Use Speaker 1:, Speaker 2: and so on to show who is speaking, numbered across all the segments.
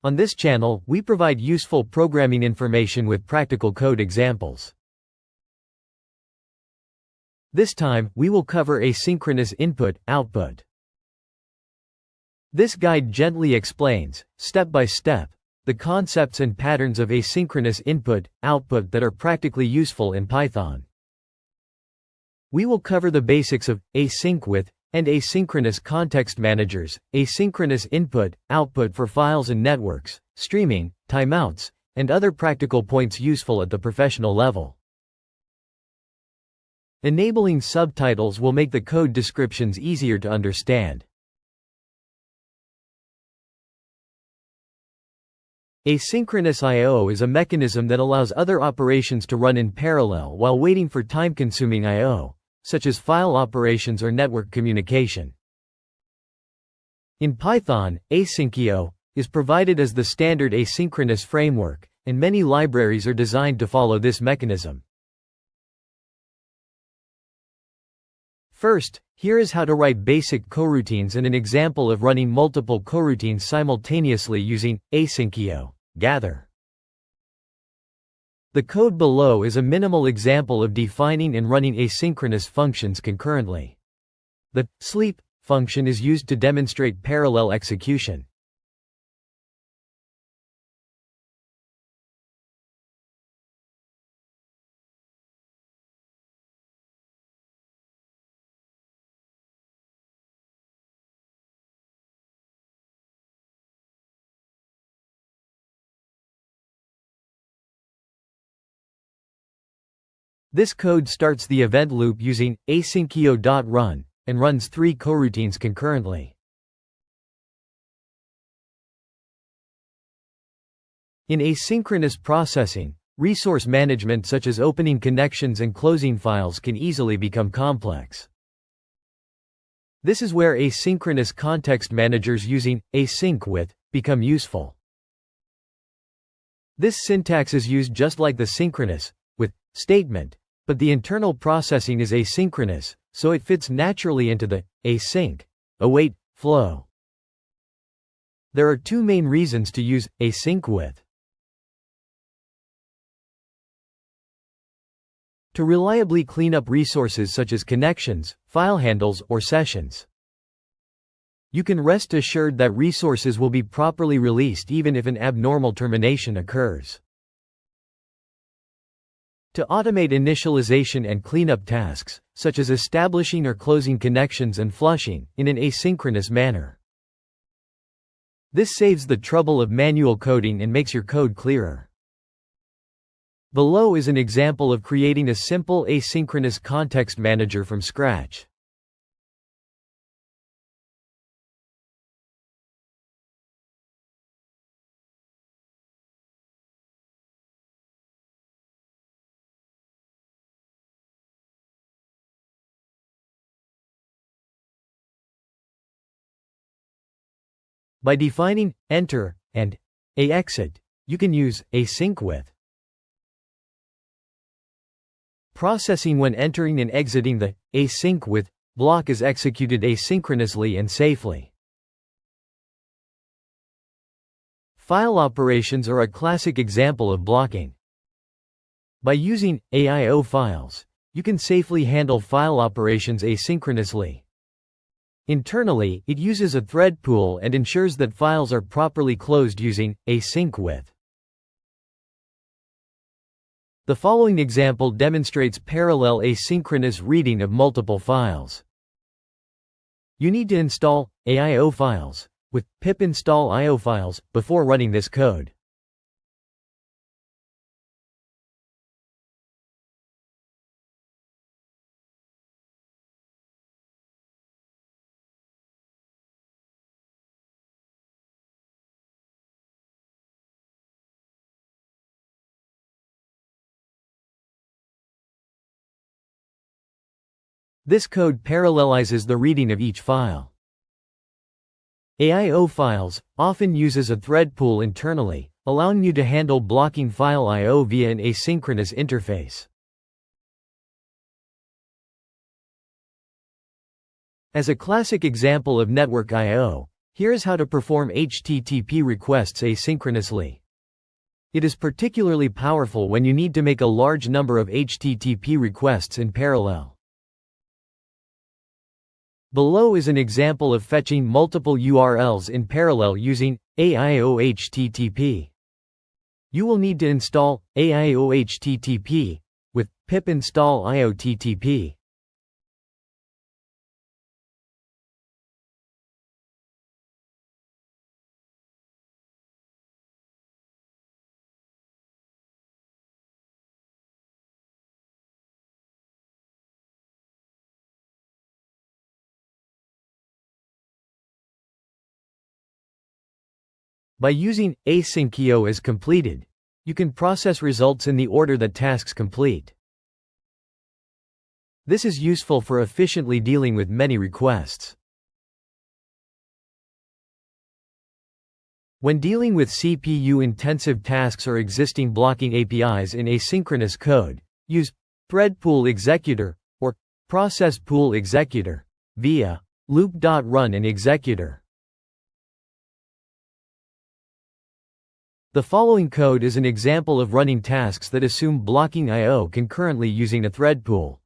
Speaker 1: On this channel, we provide useful programming information with practical code examples. This time, we will cover asynchronous input-output. This guide gently explains, step by step, the concepts and patterns of asynchronous input-output that are practically useful in Python. We will cover the basics of async with and asynchronous context managers, asynchronous input-output for files and networks, streaming, timeouts, and other practical points useful at the professional level. Enabling subtitles will make the code descriptions easier to understand. Asynchronous I/O is a mechanism that allows other operations to run in parallel while waiting for time-consuming I/O, such as file operations or network communication. In Python, asyncio is provided as the standard asynchronous framework, and many libraries are designed to follow this mechanism. First, here is how to write basic coroutines and an example of running multiple coroutines simultaneously using asyncio, gather. The code below is a minimal example of defining and running asynchronous functions concurrently. The sleep function is used to demonstrate parallel execution. This code starts the event loop using asyncio.run and runs 3 coroutines concurrently. In asynchronous processing, resource management such as opening connections and closing files can easily become complex. This is where asynchronous context managers using async with become useful. This syntax is used just like the synchronous with statement, but the internal processing is asynchronous, so it fits naturally into the async await flow. There are 2 main reasons to use async with. To reliably clean up resources such as connections, file handles, or sessions. You can rest assured that resources will be properly released even if an abnormal termination occurs. To automate initialization and cleanup tasks, such as establishing or closing connections and flushing, in an asynchronous manner. This saves the trouble of manual coding and makes your code clearer. Below is an example of creating a simple asynchronous context manager from scratch. By defining enter and exit, you can use async with. Processing when entering and exiting the async with block is executed asynchronously and safely. File operations are a classic example of blocking. By using aiofiles, you can safely handle file operations asynchronously. Internally, it uses a thread pool and ensures that files are properly closed using async with. The following example demonstrates parallel asynchronous reading of multiple files. You need to install aiofiles with pip install aiofiles before running this code. This code parallelizes the reading of each file. aiofiles often uses a thread pool internally, allowing you to handle blocking file I/O via an asynchronous interface. As a classic example of network I/O, Here is how to perform HTTP requests asynchronously. It is particularly powerful when you need to make a large number of HTTP requests in parallel. Below is an example of fetching multiple URLs in parallel using aiohttp. You will need to install aiohttp with pip install aiohttp. By using asyncio as completed, you can process results in the order that tasks complete. This is useful for efficiently dealing with many requests. When dealing with CPU-intensive tasks or existing blocking APIs in asynchronous code, use thread pool executor or process pool executor via loop.run and executor. The following code is an example of running tasks that assume blocking I/O concurrently using a thread pool.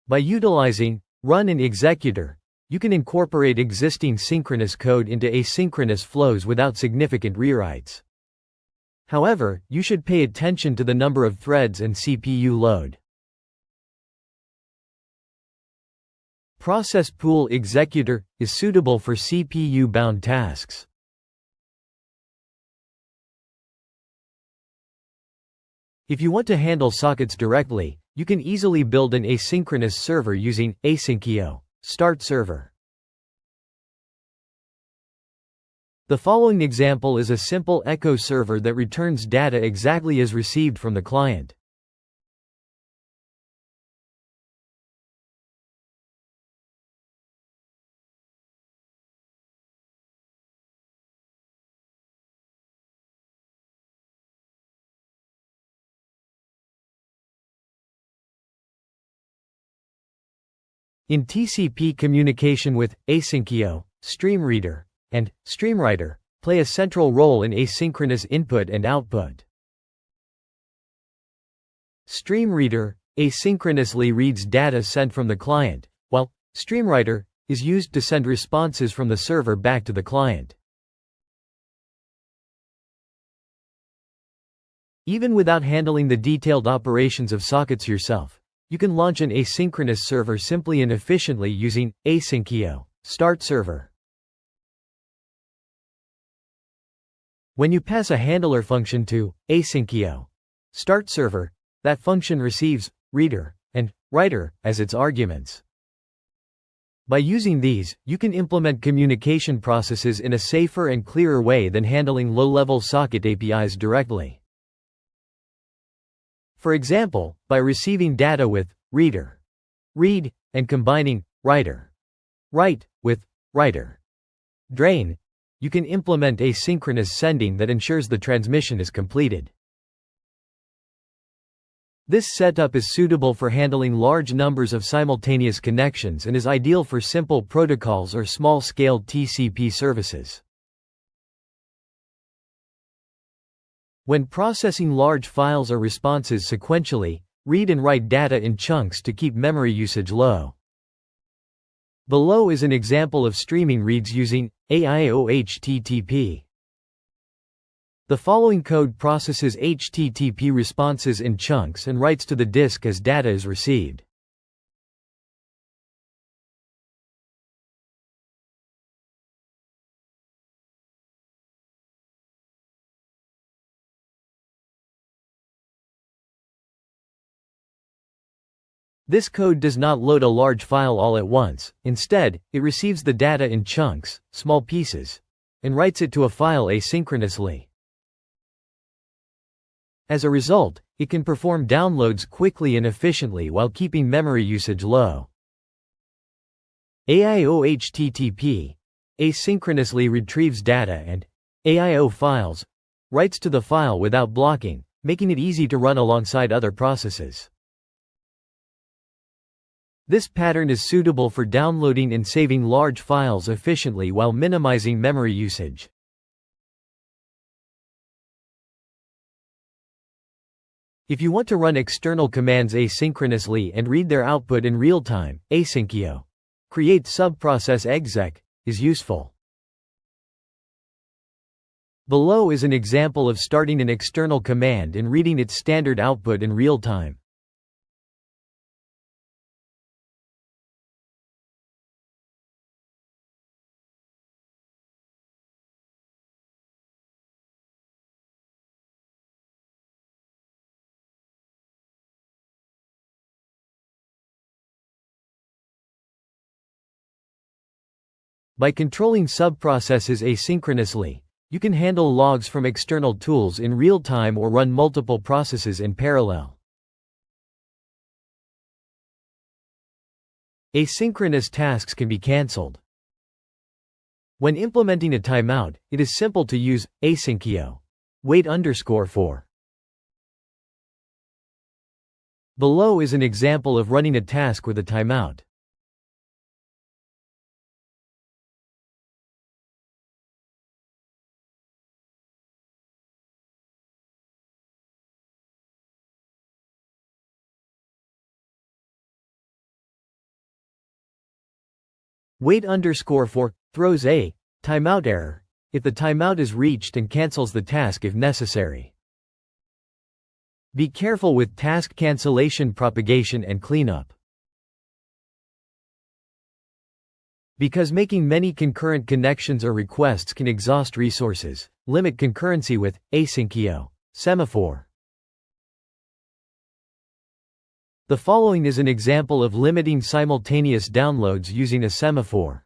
Speaker 1: By utilizing run and executor, you can incorporate existing synchronous code into asynchronous flows without significant rewrites. However, you should pay attention to the number of threads and CPU load. Process pool executor is suitable for CPU-bound tasks. If you want to handle sockets directly, you can easily build an asynchronous server using asyncio start server. The following example is a simple echo server that returns data exactly as received from the client. In TCP communication with asyncio, streamreader, and streamwriter play a central role in asynchronous input and output. Streamreader asynchronously reads data sent from the client, while streamwriter is used to send responses from the server back to the client. Even without handling the detailed operations of sockets yourself, you can launch an asynchronous server simply and efficiently using asyncio start server. When you pass a handler function to asyncio start server, that function receives reader and writer as its arguments. By using these, you can implement communication processes in a safer and clearer way than handling low-level socket APIs directly. For example, by receiving data with reader read and combining writer write with writer drain, you can implement asynchronous sending that ensures the transmission is completed. This setup is suitable for handling large numbers of simultaneous connections and is ideal for simple protocols or small-scale TCP services. When processing large files or responses sequentially, read and write data in chunks to keep memory usage low. Below is an example of streaming reads using aiohttp. The following code processes HTTP responses in chunks and writes to the disk as data is received. This code does not load a large file all at once. Instead, it receives the data in chunks, small pieces, and writes it to a file asynchronously. As a result, it can perform downloads quickly and efficiently while keeping memory usage low. aiohttp, asynchronously retrieves data, and aiofiles, writes to the file without blocking, making it easy to run alongside other processes. This pattern is suitable for downloading and saving large files efficiently while minimizing memory usage. If you want to run external commands asynchronously and read their output in real time, asyncio, create subprocess exec, is useful. Below is an example of starting an external command and reading its standard output in real time. By controlling subprocesses asynchronously, you can handle logs from external tools in real time or run multiple processes in parallel. Asynchronous tasks can be cancelled. When implementing a timeout, it is simple to use asyncio, wait_for. Below is an example of running a task with a timeout. Wait_for throws a timeout error if the timeout is reached and cancels the task if necessary. Be careful with task cancellation propagation and cleanup. Because making many concurrent connections or requests can exhaust resources, limit concurrency with asyncio, Semaphore. The following is an example of limiting simultaneous downloads using a semaphore.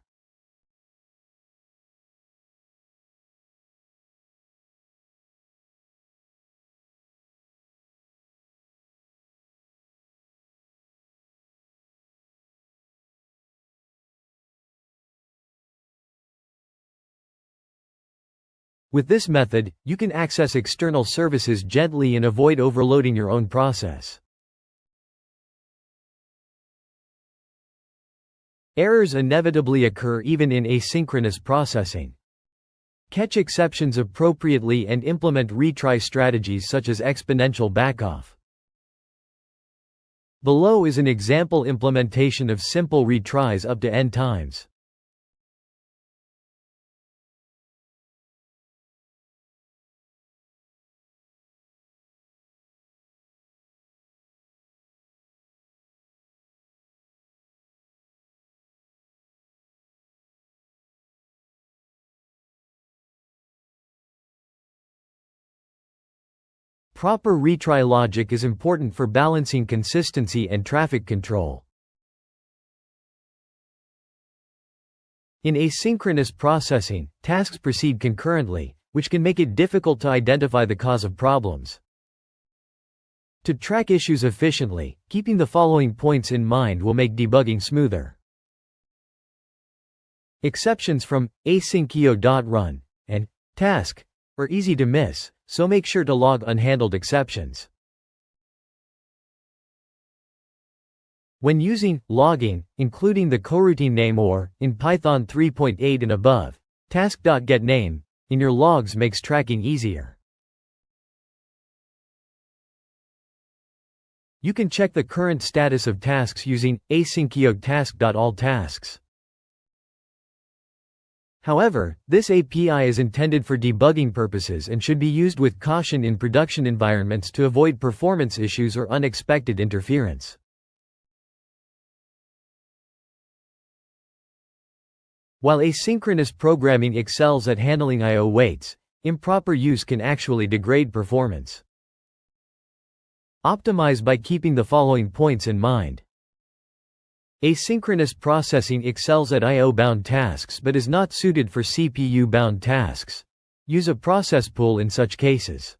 Speaker 1: With this method, you can access external services gently and avoid overloading your own process. Errors inevitably occur even in asynchronous processing. Catch exceptions appropriately and implement retry strategies such as exponential backoff. Below is an example implementation of simple retries up to n times. Proper retry logic is important for balancing consistency and traffic control. In asynchronous processing, tasks proceed concurrently, which can make it difficult to identify the cause of problems. To track issues efficiently, keeping the following points in mind will make debugging smoother. Exceptions from asyncio.run and task are easy to miss, so make sure to log unhandled exceptions. When using logging, including the coroutine name or, in Python 3.8 and above, task.getName, in your logs makes tracking easier. You can check the current status of tasks using asyncio task.allTasks. However, this API is intended for debugging purposes and should be used with caution in production environments to avoid performance issues or unexpected interference. While asynchronous programming excels at handling I/O waits, improper use can actually degrade performance. Optimize by keeping the following points in mind. Asynchronous processing excels at I/O-bound tasks but is not suited for CPU-bound tasks. Use a process pool in such cases.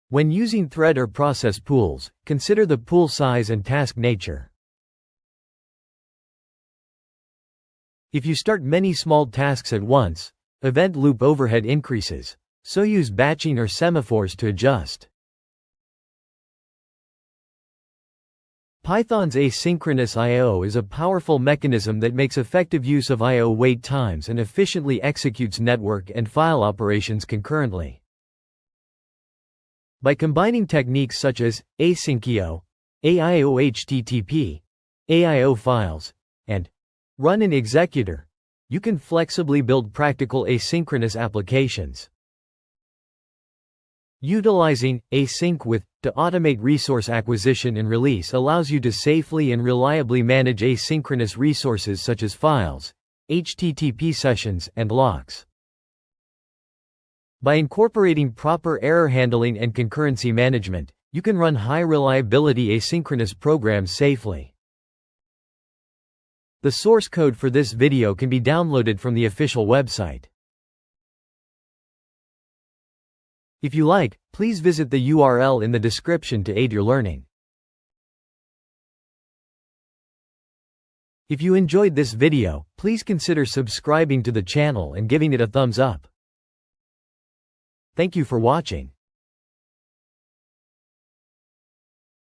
Speaker 1: When using thread or process pools, consider the pool size and task nature. If you start many small tasks at once, event loop overhead increases, so use batching or semaphores to adjust. Python's asynchronous I/O is a powerful mechanism that makes effective use of I/O wait times and efficiently executes network and file operations concurrently. By combining techniques such as asyncio, aiohttp, aiofiles, and run in executor, you can flexibly build practical asynchronous applications. Utilizing async with to automate resource acquisition and release allows you to safely and reliably manage asynchronous resources such as files, HTTP sessions, and locks. By incorporating proper error handling and concurrency management, you can run high-reliability asynchronous programs safely. The source code for this video can be downloaded from the official website. If you like, please visit the URL in the description to aid your learning. If you enjoyed this video, please consider subscribing to the channel and giving it a thumbs up. Thank you for watching.